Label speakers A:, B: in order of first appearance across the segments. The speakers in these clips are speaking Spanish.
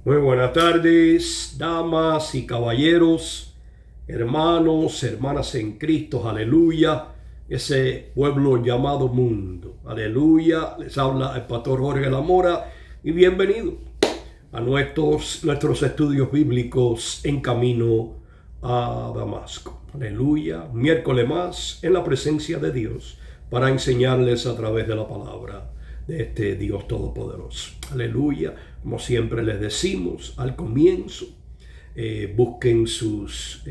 A: Muy buenas tardes, damas y caballeros, hermanos, hermanas en Cristo, aleluya, ese pueblo llamado mundo, aleluya. Les habla el pastor Jorge Lamora y bienvenido a nuestros estudios bíblicos en camino a Damasco, aleluya. Miércoles más en la presencia de Dios para enseñarles a través de la palabra de este Dios Todopoderoso, aleluya. Como siempre les decimos al comienzo, busquen sus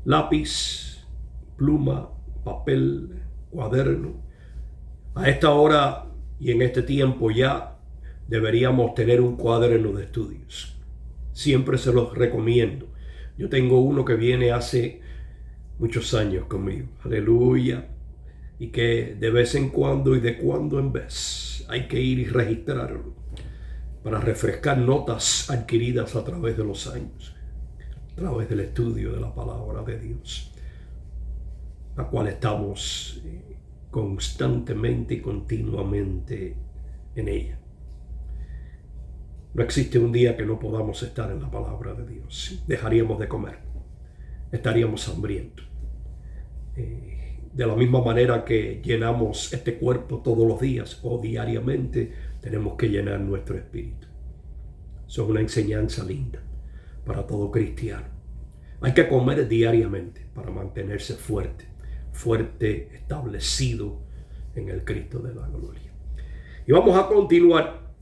A: lápiz, pluma, papel, cuaderno. A esta hora y en este tiempo ya deberíamos tener un cuaderno de estudios. Siempre se los recomiendo. Yo tengo uno que viene hace muchos años conmigo, aleluya, y que de vez en cuando y de cuando en vez hay que ir y registrarlo para refrescar notas adquiridas a través de los años, a través del estudio de la palabra de Dios, la cual estamos constantemente y continuamente en ella. No existe un día que no podamos estar en la palabra de Dios. Dejaríamos de comer, estaríamos hambrientos. De la misma manera que llenamos este cuerpo todos los días o diariamente, tenemos que llenar nuestro espíritu. Eso es una enseñanza linda para todo cristiano. Hay que comer diariamente para mantenerse fuerte, establecido en el Cristo de la gloria. Y vamos a continuar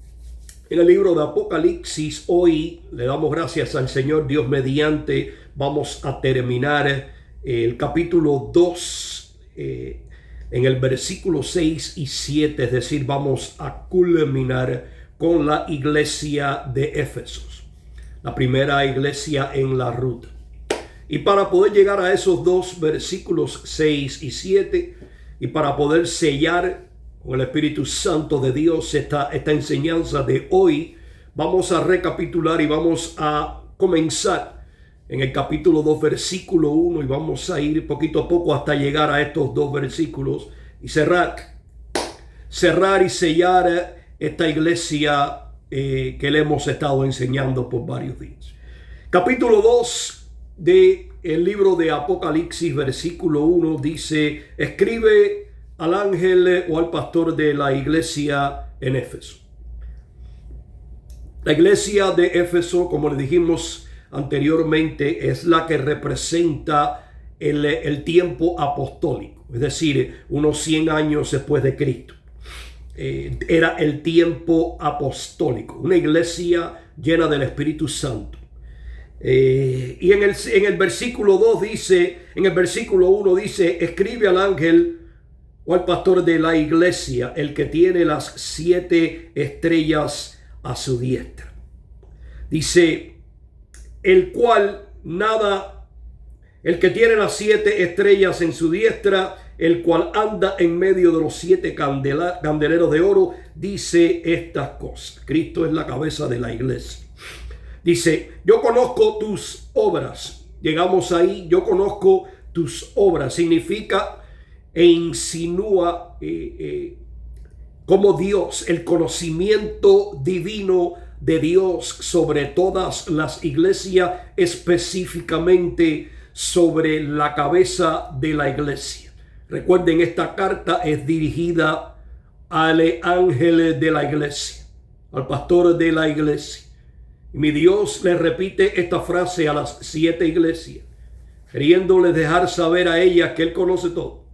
A: en el libro de Apocalipsis. Hoy le damos gracias al Señor, Dios mediante, vamos a terminar el capítulo 2 en el versículo 6 y 7, es decir, vamos a culminar con la iglesia de Éfeso, la primera iglesia en la ruta. Y para poder llegar a esos dos versículos 6 y 7, y para poder sellar con el Espíritu Santo de Dios esta enseñanza de hoy, vamos a recapitular y vamos a comenzar en el capítulo 2, versículo 1, y vamos a ir poquito a poco hasta llegar a estos dos versículos y cerrar y sellar esta iglesia que le hemos estado enseñando por varios días. Capítulo 2 del libro de Apocalipsis, versículo 1, dice: escribe al ángel o al pastor de la iglesia en Éfeso. La iglesia de Éfeso, como le dijimos anteriormente, es la que representa el tiempo apostólico, es decir, unos 100 años después de Cristo. Era el tiempo apostólico, una iglesia llena del Espíritu Santo. Y en el versículo 2 dice, en el versículo 1 dice: escribe al ángel o al pastor de la iglesia, el que tiene las 7 estrellas a su diestra. Dice: el que tiene las 7 estrellas en su diestra, el cual anda en medio de los 7 candeleros de oro, dice estas cosas. Cristo es la cabeza de la iglesia. Dice: yo conozco tus obras. Llegamos ahí, yo conozco tus obras. Significa e insinúa como Dios, el conocimiento divino de Dios sobre todas las iglesias, específicamente sobre la cabeza de la iglesia. Recuerden, esta carta es dirigida al ángel de la iglesia, al pastor de la iglesia. Y mi Dios le repite esta frase a las 7 iglesias, queriéndoles dejar saber a ellas que Él conoce todo.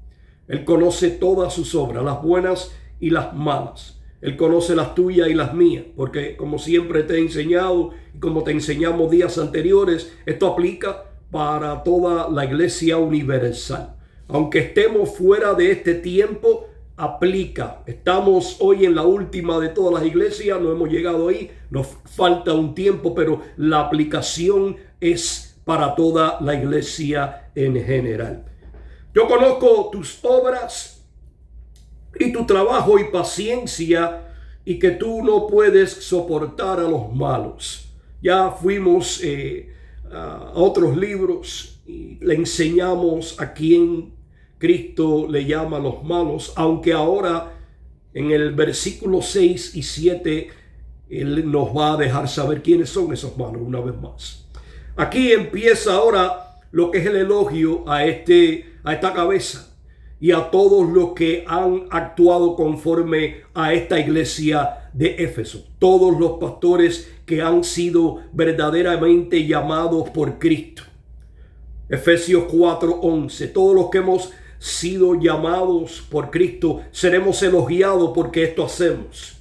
A: Él conoce todas sus obras, las buenas y las malas. Él conoce las tuyas y las mías, porque como siempre te he enseñado y como te enseñamos días anteriores, esto aplica para toda la iglesia universal. Aunque estemos fuera de este tiempo, aplica. Estamos hoy en la última de todas las iglesias, no hemos llegado ahí, nos falta un tiempo, pero la aplicación es para toda la iglesia en general. Yo conozco tus obras y tu trabajo y paciencia, y que tú no puedes soportar a los malos. Ya fuimos a otros libros y le enseñamos a quién Cristo le llama a los malos, aunque ahora en el versículo 6 y 7 Él nos va a dejar saber quiénes son esos malos una vez más. Aquí empieza ahora lo que es el elogio a esta cabeza y a todos los que han actuado conforme a esta iglesia de Éfeso. Todos los pastores que han sido verdaderamente llamados por Cristo. Efesios 4:11. Todos los que hemos sido llamados por Cristo seremos elogiados porque esto hacemos.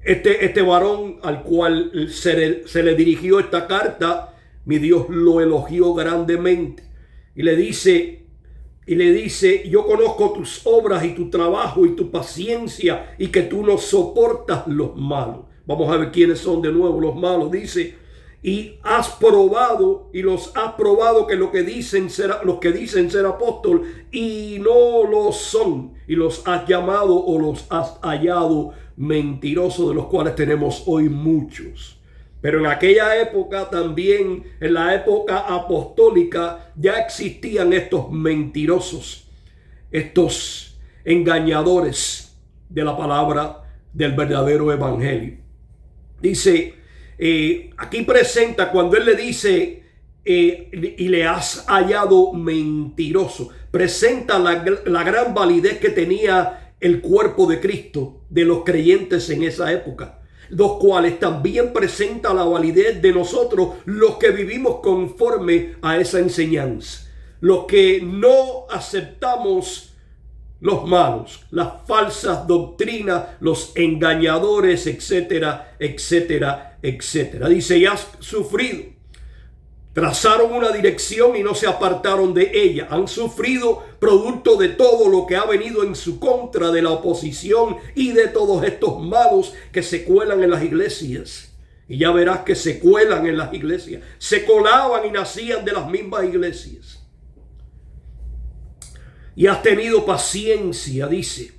A: Este varón al cual se le dirigió esta carta, mi Dios lo elogió grandemente y le dice, yo conozco tus obras y tu trabajo y tu paciencia y que tú no soportas los malos. Vamos a ver quiénes son de nuevo los malos. Dice, y has probado y los has probado que los que dicen ser apóstol y no lo son, y los has llamado o los has hallado mentirosos, de los cuales tenemos hoy muchos. Pero en aquella época también, en la época apostólica, ya existían estos mentirosos, estos engañadores de la palabra del verdadero evangelio. Dice, aquí presenta cuando él le dice, y le has hallado mentiroso, presenta la gran validez que tenía el cuerpo de Cristo, de los creyentes en esa época, los cuales también presenta la validez de nosotros, los que vivimos conforme a esa enseñanza, los que no aceptamos los malos, las falsas doctrinas, los engañadores, etcétera, etcétera, etcétera. Dice, y has sufrido. Trazaron una dirección y no se apartaron de ella. Han sufrido producto de todo lo que ha venido en su contra, de la oposición y de todos estos malos que se cuelan en las iglesias. Y ya verás que se cuelan en las iglesias. Se colaban y nacían de las mismas iglesias. Y has tenido paciencia, dice.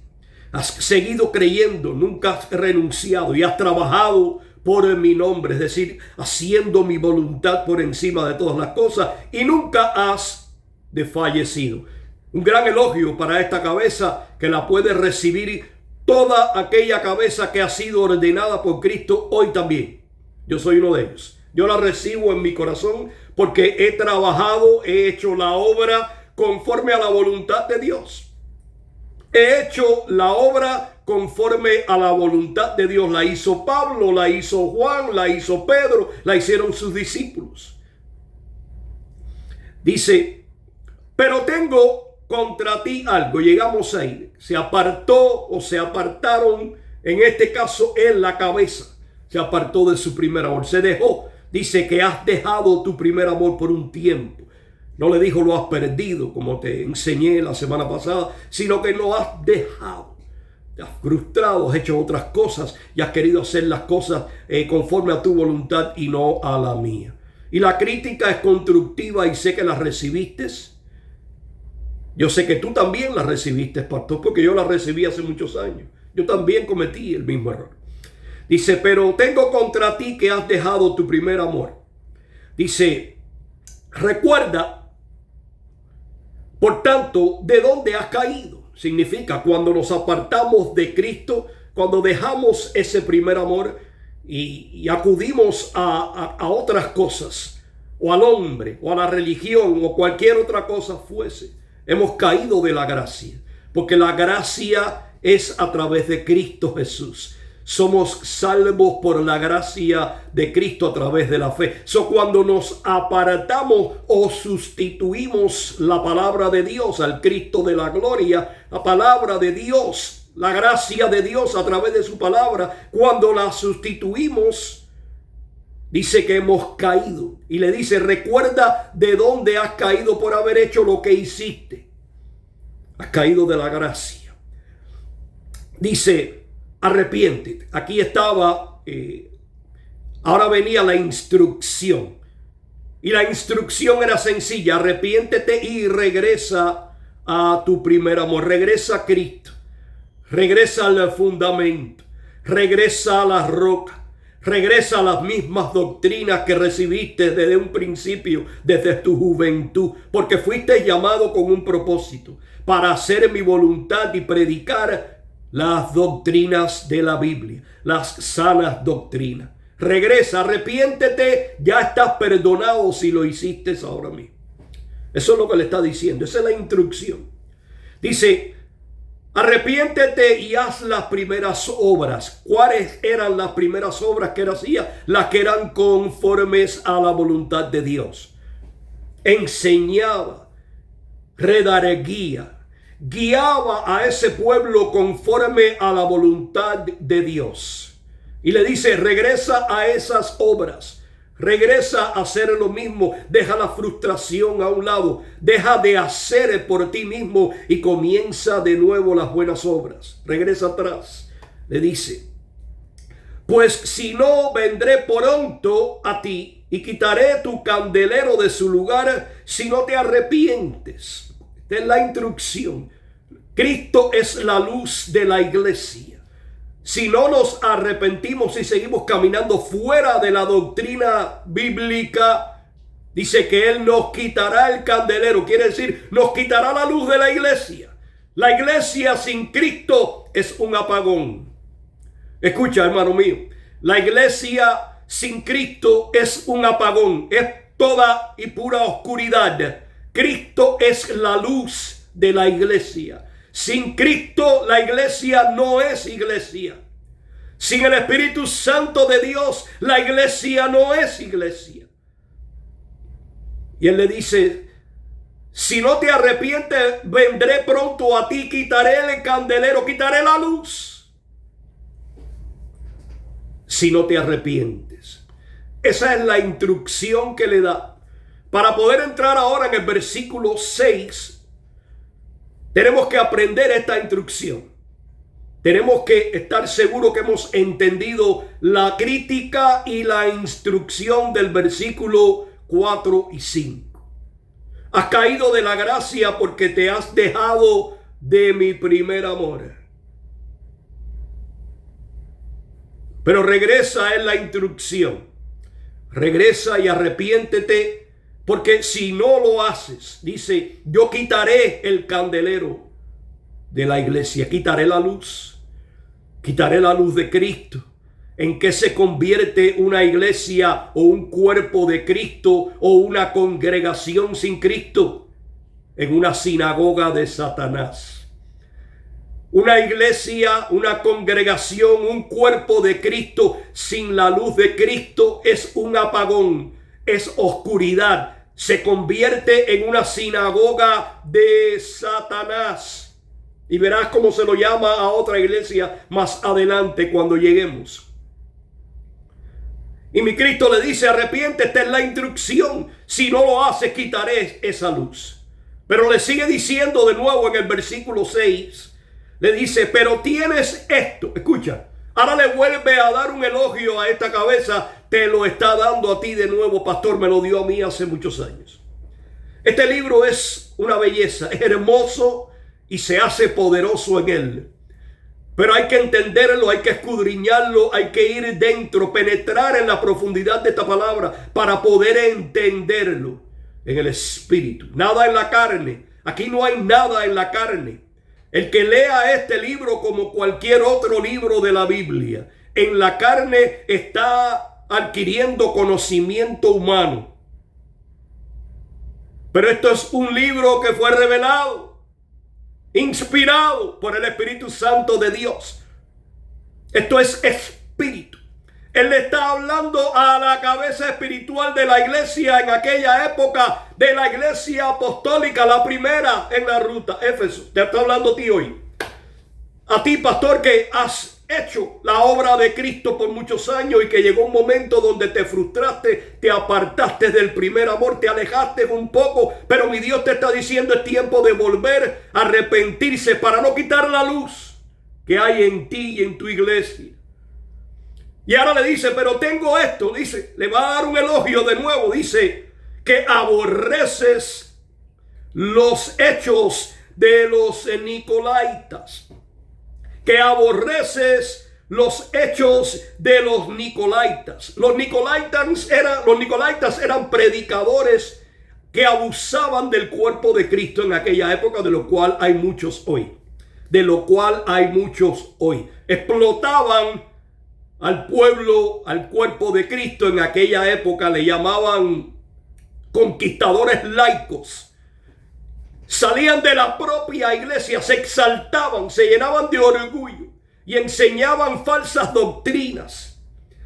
A: Has seguido creyendo, nunca has renunciado y has trabajado por mi nombre, es decir, haciendo mi voluntad por encima de todas las cosas, y nunca has desfallecido. Un gran elogio para esta cabeza, que la puede recibir toda aquella cabeza que ha sido ordenada por Cristo hoy también. Yo soy uno de ellos. Yo la recibo en mi corazón porque he trabajado, he hecho la obra conforme a la voluntad de Dios. He hecho la obra conforme a la voluntad de Dios. La hizo Pablo, la hizo Juan, la hizo Pedro, la hicieron sus discípulos. Dice, pero tengo contra ti algo. Llegamos ahí. Se apartó o se apartaron, en este caso él, la cabeza, se apartó de su primer amor. Se dejó. Dice que has dejado tu primer amor por un tiempo. No le dijo lo has perdido, como te enseñé la semana pasada, sino que lo has dejado. Te has frustrado, has hecho otras cosas y has querido hacer las cosas conforme a tu voluntad y no a la mía. Y la crítica es constructiva y sé que la recibiste. Yo sé que tú también la recibiste, pastor, porque yo la recibí hace muchos años. Yo también cometí el mismo error. Dice, pero tengo contra ti que has dejado tu primer amor. Dice, recuerda, por tanto, ¿de dónde has caído? Significa cuando nos apartamos de Cristo, cuando dejamos ese primer amor y acudimos a otras cosas, o al hombre, o a la religión, o cualquier otra cosa fuese, hemos caído de la gracia, porque la gracia es a través de Cristo Jesús. Somos salvos por la gracia de Cristo a través de la fe. Cuando nos apartamos o sustituimos la palabra de Dios al Cristo de la gloria, la palabra de Dios, la gracia de Dios a través de su palabra, cuando la sustituimos, dice que hemos caído. Y le dice, recuerda de dónde has caído por haber hecho lo que hiciste. Has caído de la gracia. Dice, arrepiéntete. Aquí estaba, ahora venía la instrucción. Y la instrucción era sencilla. Arrepiéntete y regresa a tu primer amor. Regresa a Cristo. Regresa al fundamento. Regresa a la roca. Regresa a las mismas doctrinas que recibiste desde un principio, desde tu juventud. Porque fuiste llamado con un propósito. Para hacer mi voluntad y predicar las doctrinas de la Biblia, las sanas doctrinas. Regresa, arrepiéntete, ya estás perdonado si lo hiciste ahora mismo. Eso es lo que le está diciendo, esa es la instrucción. Dice, arrepiéntete y haz las primeras obras. ¿Cuáles eran las primeras obras que él hacía? Las que eran conformes a la voluntad de Dios. Enseñaba, redarguía, guiaba a ese pueblo conforme a la voluntad de Dios. Y le dice, regresa a esas obras. Regresa a hacer lo mismo. Deja la frustración a un lado. Deja de hacer por ti mismo y comienza de nuevo las buenas obras. Regresa atrás. Le dice, pues si no, vendré pronto a ti y quitaré tu candelero de su lugar si no te arrepientes. Esta es la instrucción. Cristo es la luz de la iglesia. Si no nos arrepentimos y seguimos caminando fuera de la doctrina bíblica, dice que Él nos quitará el candelero. Quiere decir, nos quitará la luz de la iglesia. La iglesia sin Cristo es un apagón. Escucha, hermano mío. La iglesia sin Cristo es un apagón. Es toda y pura oscuridad. Cristo es la luz de la iglesia. Sin Cristo la iglesia no es iglesia. Sin el Espíritu Santo de Dios la iglesia no es iglesia. Y Él le dice, si no te arrepientes, vendré pronto a ti, quitaré el candelero, quitaré la luz. Si no te arrepientes. Esa es la instrucción que le da. Para poder entrar ahora en el versículo 6, tenemos que aprender esta instrucción. Tenemos que estar seguros que hemos entendido la crítica y la instrucción del versículo 4 y 5. Has caído de la gracia porque te has dejado de mi primer amor. Pero regresa en la instrucción. Regresa y arrepiéntete. Porque si no lo haces, dice, yo quitaré el candelero de la iglesia, quitaré la luz de Cristo. ¿En qué se convierte una iglesia o un cuerpo de Cristo o una congregación sin Cristo? En una sinagoga de Satanás. Una iglesia, una congregación, un cuerpo de Cristo sin la luz de Cristo es un apagón, es oscuridad. Se convierte en una sinagoga de Satanás. Y verás cómo se lo llama a otra iglesia más adelante cuando lleguemos. Y mi Cristo le dice, arrepiéntete, esta es la instrucción. Si no lo haces, quitaré esa luz. Pero le sigue diciendo de nuevo en el versículo 6. Le dice, pero tienes esto. Escucha, ahora le vuelve a dar un elogio a esta cabeza. Te lo está dando a ti de nuevo, pastor. Me lo dio a mí hace muchos años. Este libro es una belleza, es hermoso y se hace poderoso en él. Pero hay que entenderlo, hay que escudriñarlo, hay que ir dentro, penetrar en la profundidad de esta palabra para poder entenderlo en el espíritu. Nada en la carne. Aquí no hay nada en la carne. El que lea este libro como cualquier otro libro de la Biblia, en la carne está adquiriendo conocimiento humano. Pero esto es un libro que fue revelado, inspirado por el Espíritu Santo de Dios. Esto es espíritu. Él le está hablando a la cabeza espiritual de la iglesia en aquella época, de la iglesia apostólica, la primera en la ruta, Éfeso. Te está hablando a ti hoy. A ti, pastor, que has hecho la obra de Cristo por muchos años y que llegó un momento donde te frustraste, te apartaste del primer amor, te alejaste un poco, pero mi Dios te está diciendo es tiempo de volver a arrepentirse para no quitar la luz que hay en ti y en tu iglesia. Y ahora le dice, pero tengo esto, dice, le va a dar un elogio de nuevo, dice que aborreces los hechos de los nicolaitas. Que aborreces los hechos de los nicolaitas. Los nicolaitas eran predicadores que abusaban del cuerpo de Cristo en aquella época, de lo cual hay muchos hoy. de lo cual hay muchos hoy. Explotaban al pueblo, al cuerpo de Cristo. En aquella época le llamaban conquistadores laicos. Salían de la propia iglesia, se exaltaban, se llenaban de orgullo y enseñaban falsas doctrinas.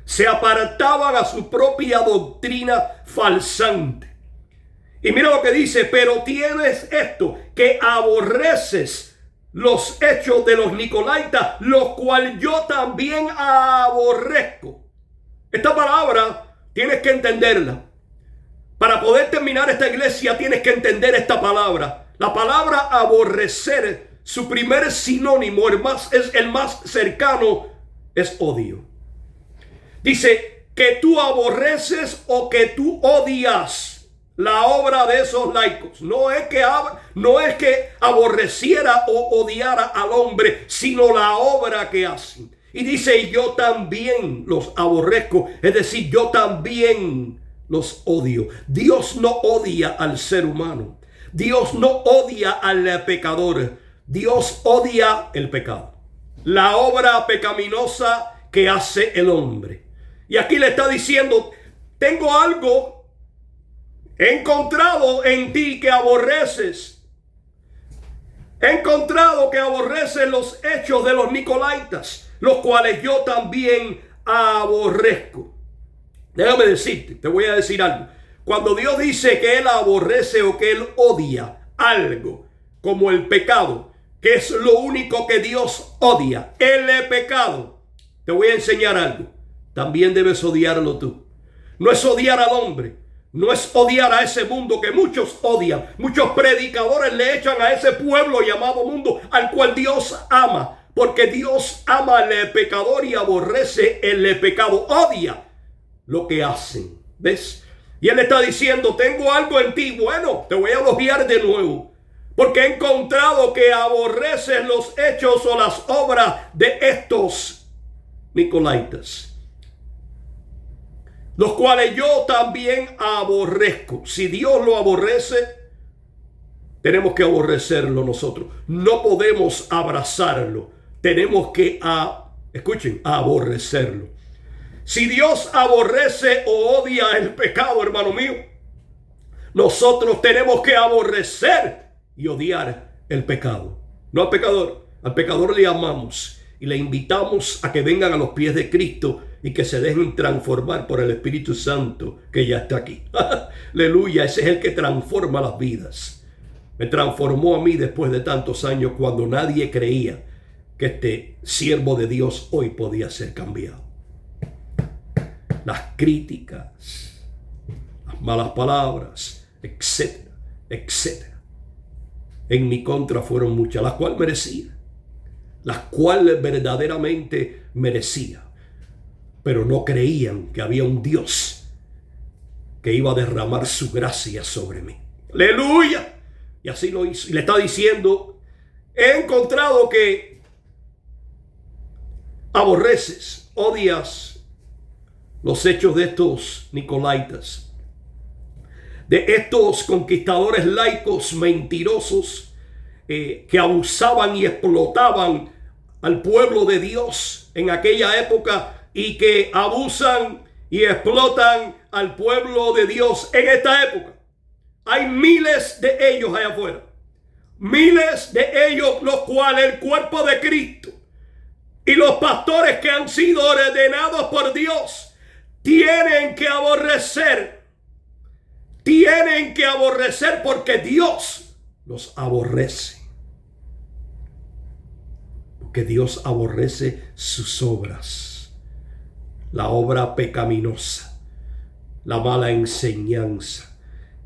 A: Se apartaban a su propia doctrina falsante. Y mira lo que dice: pero tienes esto, que aborreces los hechos de los Nicolaitas, los cuales yo también aborrezco. Esta palabra tienes que entenderla. Para poder terminar esta iglesia tienes que entender esta palabra. La palabra aborrecer, su primer sinónimo, es el más cercano, es odio. Dice que tú aborreces o que tú odias la obra de esos laicos. No es que aborreciera o odiara al hombre, sino la obra que hacen. Y dice: yo también los aborrezco, es decir, yo también los odio. Dios no odia al ser humano. Dios no odia al pecador. Dios odia el pecado, la obra pecaminosa que hace el hombre. Y aquí le está diciendo: tengo algo he encontrado en ti que aborreces. He encontrado que aborreces los hechos de los Nicolaitas, los cuales yo también aborrezco. Déjame decirte, te voy a decir algo. Cuando Dios dice que Él aborrece o que Él odia algo, como el pecado, que es lo único que Dios odia, el pecado, te voy a enseñar algo. También debes odiarlo tú. No es odiar al hombre. No es odiar a ese mundo que muchos odian. Muchos predicadores le echan a ese pueblo llamado mundo, al cual Dios ama. Porque Dios ama al pecador y aborrece el pecado. Odia lo que hacen. ¿Ves? Y Él está diciendo: tengo algo en ti. Bueno, te voy a elogiar de nuevo. Porque he encontrado que aborreces los hechos o las obras de estos Nicolaitas, los cuales yo también aborrezco. Si Dios lo aborrece, tenemos que aborrecerlo nosotros. No podemos abrazarlo. Tenemos que, aborrecerlo. Si Dios aborrece o odia el pecado, hermano mío, nosotros tenemos que aborrecer y odiar el pecado. No al pecador. Al pecador le amamos y le invitamos a que vengan a los pies de Cristo y que se dejen transformar por el Espíritu Santo que ya está aquí. Aleluya, ese es el que transforma las vidas. Me transformó a mí después de tantos años, cuando nadie creía que este siervo de Dios hoy podía ser cambiado. Las críticas, las malas palabras, etcétera, etcétera, en mi contra fueron muchas, las cuales merecía. Las cuales verdaderamente merecía. Pero no creían que había un Dios que iba a derramar su gracia sobre mí. ¡Aleluya! Y así lo hizo. Y le está diciendo: he encontrado que aborreces, odias los hechos de estos Nicolaitas, de estos conquistadores laicos mentirosos que abusaban y explotaban al pueblo de Dios en aquella época, y que abusan y explotan al pueblo de Dios en esta época. Hay miles de ellos allá afuera. Miles de ellos, los cuales el cuerpo de Cristo y los pastores que han sido ordenados por Dios tienen que aborrecer. Tienen que aborrecer porque Dios los aborrece. Porque Dios aborrece sus obras. La obra pecaminosa, la mala enseñanza.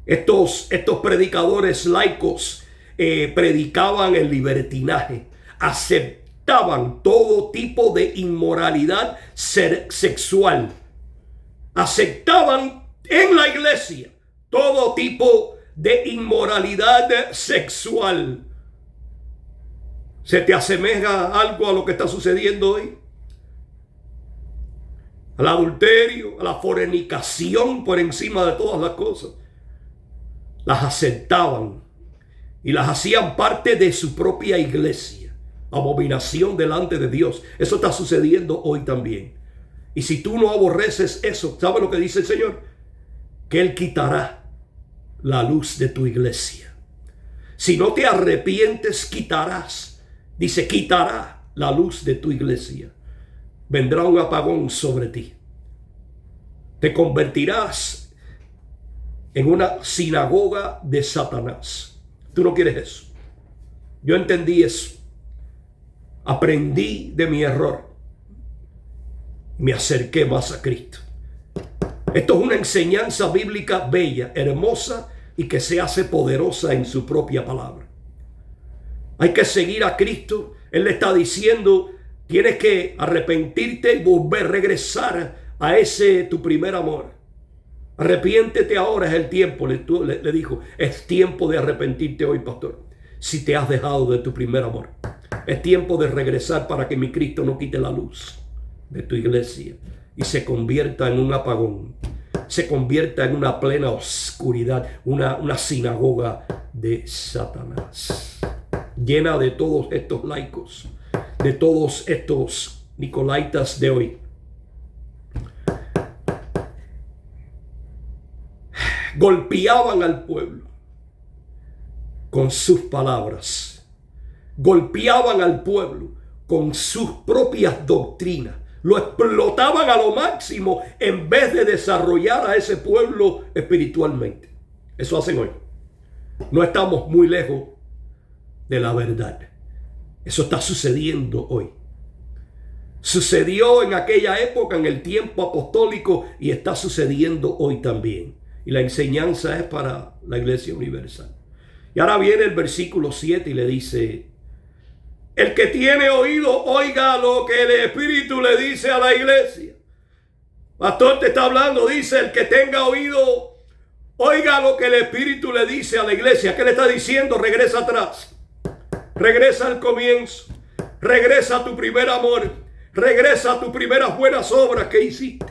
A: Estos predicadores laicos predicaban el libertinaje, aceptaban todo tipo de inmoralidad sexual, aceptaban en la iglesia todo tipo de inmoralidad sexual. ¿Se te asemeja algo a lo que está sucediendo hoy? Al adulterio, a la fornicación por encima de todas las cosas. Las aceptaban y las hacían parte de su propia iglesia. abominación delante de Dios. Eso está sucediendo hoy también. Y si tú no aborreces eso, ¿sabes lo que dice el Señor? Que Él quitará la luz de tu iglesia. Si no te arrepientes, quitarás. Dice, quitará la luz de tu iglesia. Vendrá un apagón sobre ti. Te convertirás en una sinagoga de Satanás. Tú no quieres eso. Yo entendí eso. Aprendí de mi error. Me acerqué más a Cristo. Esto es una enseñanza bíblica bella, hermosa y que se hace poderosa en su propia palabra. Hay que seguir a Cristo. Él le está diciendo, tienes que arrepentirte y volver a regresar a ese tu primer amor. Arrepiéntete ahora, es el tiempo. Le dijo, es tiempo de arrepentirte hoy, pastor. Si te has dejado de tu primer amor. Es tiempo de regresar para que mi Cristo no quite la luz de tu iglesia y se convierta en un apagón. Se convierta en una plena oscuridad, una sinagoga de Satanás. Llena de todos estos laicos, de todos estos nicolaitas de hoy. Golpeaban al pueblo con sus palabras. Golpeaban al pueblo con sus propias doctrinas. Lo explotaban a lo máximo en vez de desarrollar a ese pueblo espiritualmente. Eso hacen hoy. No estamos muy lejos de la verdad. Eso está sucediendo hoy. Sucedió en aquella época, en el tiempo apostólico, y está sucediendo hoy también. Y la enseñanza es para la Iglesia Universal. Y ahora viene el versículo 7 y le dice, el que tiene oído, oiga lo que el Espíritu le dice a la iglesia. Pastor, te está hablando, dice, el que tenga oído, oiga lo que el Espíritu le dice a la iglesia. ¿Qué le está diciendo? Regresa atrás. Regresa al comienzo. Regresa a tu primer amor. Regresa a tus primeras buenas obras que hiciste.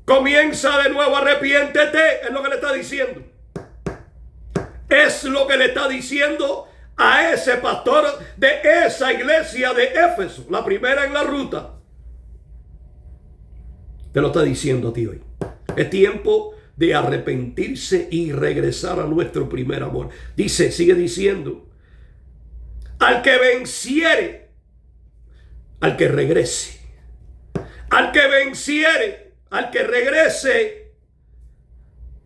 A: Comienza de nuevo, arrepiéntete. Es lo que le está diciendo. Es lo que le está diciendo a ese pastor de esa iglesia de Éfeso, la primera en la ruta. Te lo está diciendo a ti hoy. Es tiempo de arrepentirse y regresar a nuestro primer amor. Dice, sigue diciendo, al que venciere, al que regrese, al que venciere, al que regrese,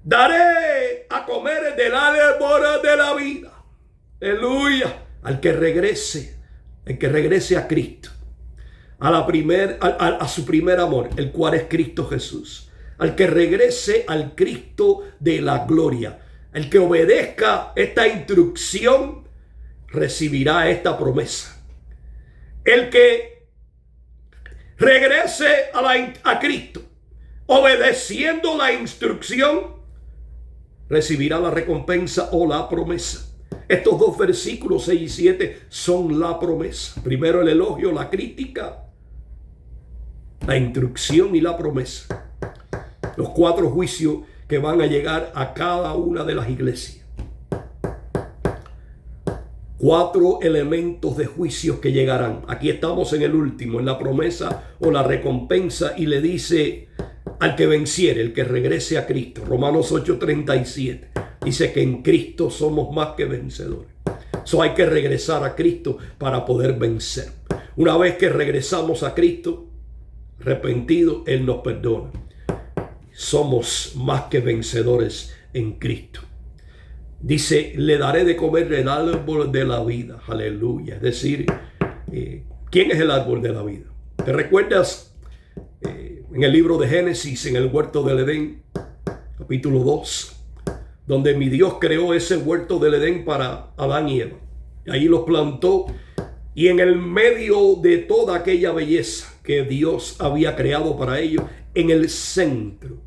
A: daré a comer del árbol de la vida. Aleluya. Al que regrese a Cristo, a su primer amor, el cual es Cristo Jesús. Al que regrese al Cristo de la gloria. El que obedezca esta instrucción recibirá esta promesa. El que regrese a Cristo, obedeciendo la instrucción, recibirá la recompensa o la promesa. Estos dos versículos 6 y 7 son la promesa. Primero el elogio, la crítica, la instrucción y la promesa. Los 4 juicios que van a llegar a cada una de las iglesias. 4 elementos de juicios que llegarán. Aquí estamos en el último, en la promesa o la recompensa, y le dice al que venciere, el que regrese a Cristo. Romanos 8:37 dice que en Cristo somos más que vencedores. So hay que regresar a Cristo para poder vencer. Una vez que regresamos a Cristo, arrepentido, Él nos perdona. Somos más que vencedores en Cristo. Dice, le daré de comer el árbol de la vida. Aleluya. Es decir, ¿quién es el árbol de la vida? ¿Te recuerdas en el libro de Génesis, en el huerto del Edén, capítulo 2, donde mi Dios creó ese huerto del Edén para Adán y Eva? Y ahí los plantó, y en el medio de toda aquella belleza que Dios había creado para ellos, en el centro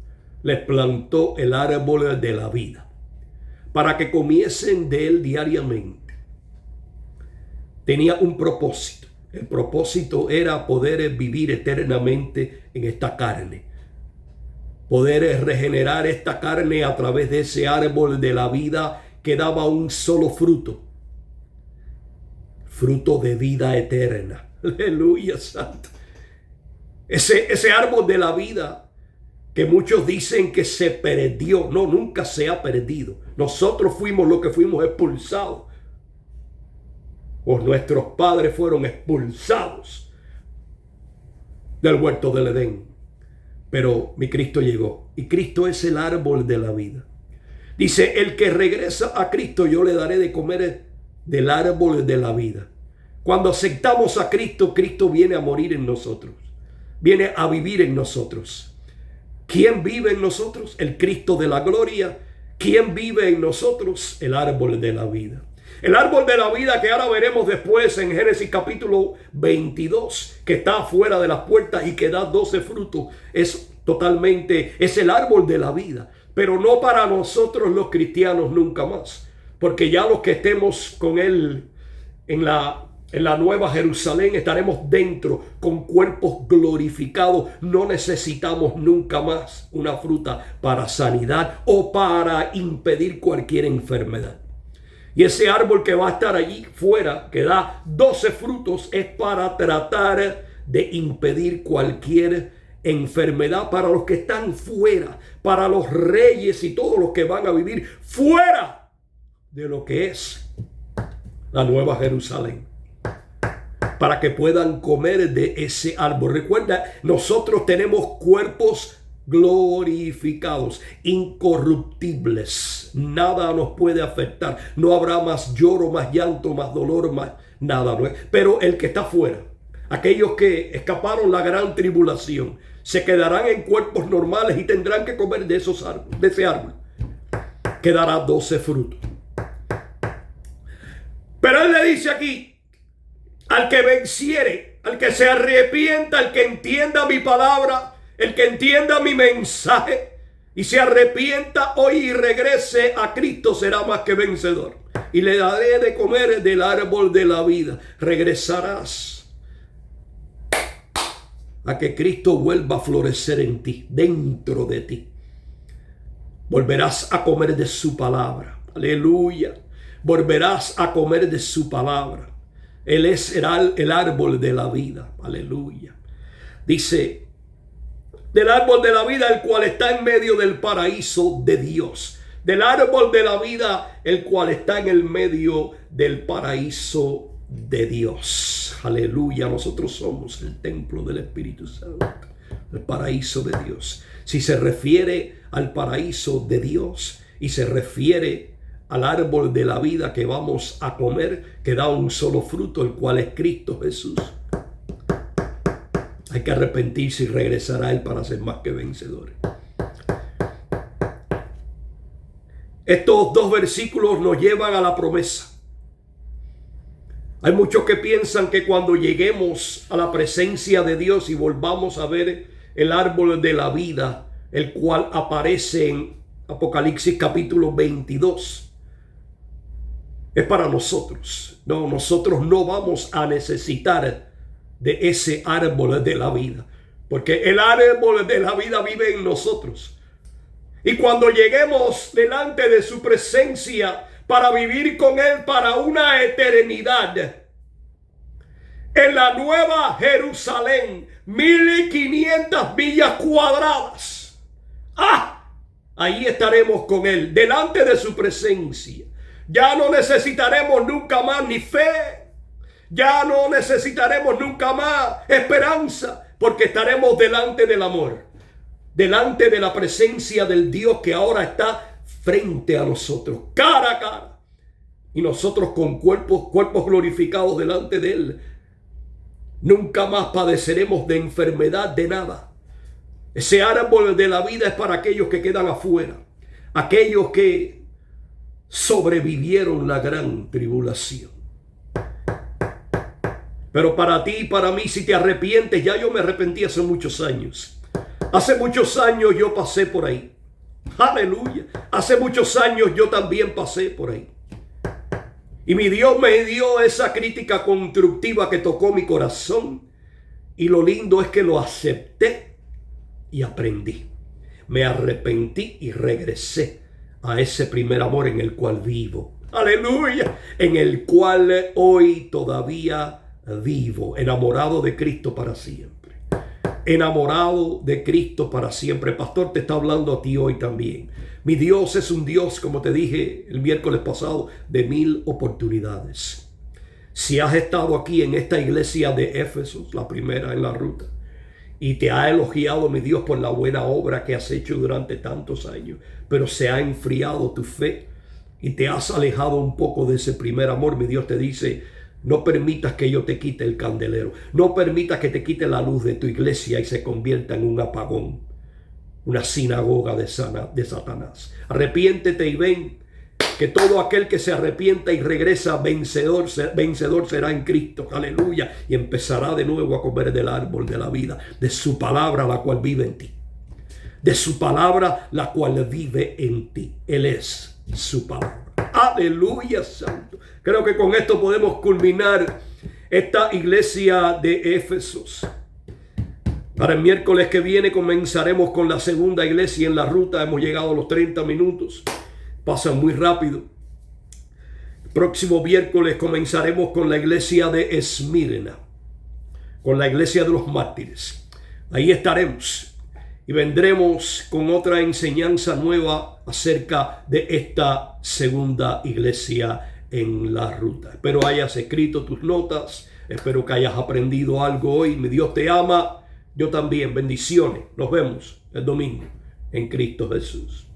A: les plantó el árbol de la vida, para que comiesen de él diariamente. Tenía un propósito. El propósito era poder vivir eternamente en esta carne. Poder regenerar esta carne a través de ese árbol de la vida que daba un solo fruto. fruto de vida eterna. Aleluya, santo. Ese árbol de la vida que muchos dicen que se perdió. No, nunca se ha perdido. Nosotros fuimos los que fuimos expulsados. O nuestros padres fueron expulsados del huerto del Edén. Pero mi Cristo llegó. Y Cristo es el árbol de la vida. Dice, el que regresa a Cristo, yo le daré de comer del árbol de la vida. Cuando aceptamos a Cristo, Cristo viene a morir en nosotros. Viene a vivir en nosotros. ¿Quién vive en nosotros? El Cristo de la gloria. ¿Quién vive en nosotros? El árbol de la vida. El árbol de la vida que ahora veremos después en Génesis capítulo 22, que está afuera de las puertas y que da 12 frutos, es el árbol de la vida. Pero no para nosotros los cristianos nunca más. Porque ya los que estemos con Él en la Nueva Jerusalén estaremos dentro con cuerpos glorificados. No necesitamos nunca más una fruta para sanidad o para impedir cualquier enfermedad. Y ese árbol que va a estar allí fuera, que da 12 frutos, es para tratar de impedir cualquier enfermedad para los que están fuera, para los reyes y todos los que van a vivir fuera de lo que es la Nueva Jerusalén, para que puedan comer de ese árbol. Recuerda, nosotros tenemos cuerpos glorificados, incorruptibles. Nada nos puede afectar. No habrá más lloro, más llanto, más dolor, más nada. ¿No? Pero el que está fuera, aquellos que escaparon la gran tribulación, se quedarán en cuerpos normales y tendrán que comer de ese árbol. Quedará 12 frutos. Pero él le dice aquí, al que venciere, al que se arrepienta, al que entienda mi palabra, el que entienda mi mensaje y se arrepienta hoy y regrese a Cristo, será más que vencedor. Y le daré de comer del árbol de la vida. Regresarás a que Cristo vuelva a florecer en ti, dentro de ti. Volverás a comer de su palabra. Aleluya. Volverás a comer de su palabra. Él es el árbol de la vida. Aleluya. Dice, del árbol de la vida, el cual está en medio del paraíso de Dios. Del árbol de la vida, el cual está en el medio del paraíso de Dios. Aleluya. Nosotros somos el templo del Espíritu Santo, el paraíso de Dios. Si se refiere al paraíso de Dios y se refiere al árbol de la vida que vamos a comer, que da un solo fruto, el cual es Cristo Jesús, hay que arrepentirse y regresar a Él para ser más que vencedores. Estos dos versículos nos llevan a la promesa. Hay muchos que piensan que cuando lleguemos a la presencia de Dios y volvamos a ver el árbol de la vida, el cual aparece en Apocalipsis capítulo 22, es para nosotros. No, nosotros no vamos a necesitar de ese árbol de la vida, porque el árbol de la vida vive en nosotros. Y cuando lleguemos delante de su presencia para vivir con Él para una eternidad, en la Nueva Jerusalén, 1500 millas cuadradas, ahí estaremos con Él, delante de su presencia. Ya no necesitaremos nunca más ni fe. Ya no necesitaremos nunca más esperanza, porque estaremos delante del amor, delante de la presencia del Dios que ahora está frente a nosotros, cara a cara. Y nosotros con cuerpos glorificados delante de Él. Nunca más padeceremos de enfermedad, de nada. Ese árbol de la vida es para aquellos que quedan afuera, aquellos que sobrevivieron la gran tribulación. Pero para ti y para mí, si te arrepientes, ya yo me arrepentí hace muchos años. Hace muchos años yo pasé por ahí. Aleluya. Hace muchos años yo también pasé por ahí. Y mi Dios me dio esa crítica constructiva que tocó mi corazón. Y lo lindo es que lo acepté y aprendí. Me arrepentí y regresé a ese primer amor en el cual vivo. aleluya, en el cual hoy todavía vivo, enamorado de Cristo para siempre. Enamorado de Cristo para siempre. Pastor, te está hablando a ti hoy también. Mi Dios es un Dios, como te dije el miércoles pasado, de 1000 oportunidades. Si has estado aquí en esta iglesia de Éfeso, la primera en la ruta, y te ha elogiado, mi Dios, por la buena obra que has hecho durante tantos años, pero se ha enfriado tu fe y te has alejado un poco de ese primer amor, mi Dios te dice: no permitas que yo te quite el candelero. No permitas que te quite la luz de tu iglesia y se convierta en un apagón, una sinagoga de Satanás. Arrepiéntete y ven, que todo aquel que se arrepienta y regresa vencedor será en Cristo. Aleluya. Y empezará de nuevo a comer del árbol de la vida, de su palabra, la cual vive en ti. De su palabra, la cual vive en ti. Él es su palabra. Aleluya, santo. Creo que con esto podemos culminar esta iglesia de Éfesos. Para el miércoles que viene comenzaremos con la segunda iglesia en la ruta. Hemos llegado a los 30 minutos. Pasan muy rápido. El próximo miércoles comenzaremos con la iglesia de Esmirna, con la iglesia de los mártires. Ahí estaremos y vendremos con otra enseñanza nueva acerca de esta segunda iglesia en la ruta. Espero hayas escrito tus notas. Espero que hayas aprendido algo hoy. Mi Dios te ama. Yo también. Bendiciones. Nos vemos el domingo en Cristo Jesús.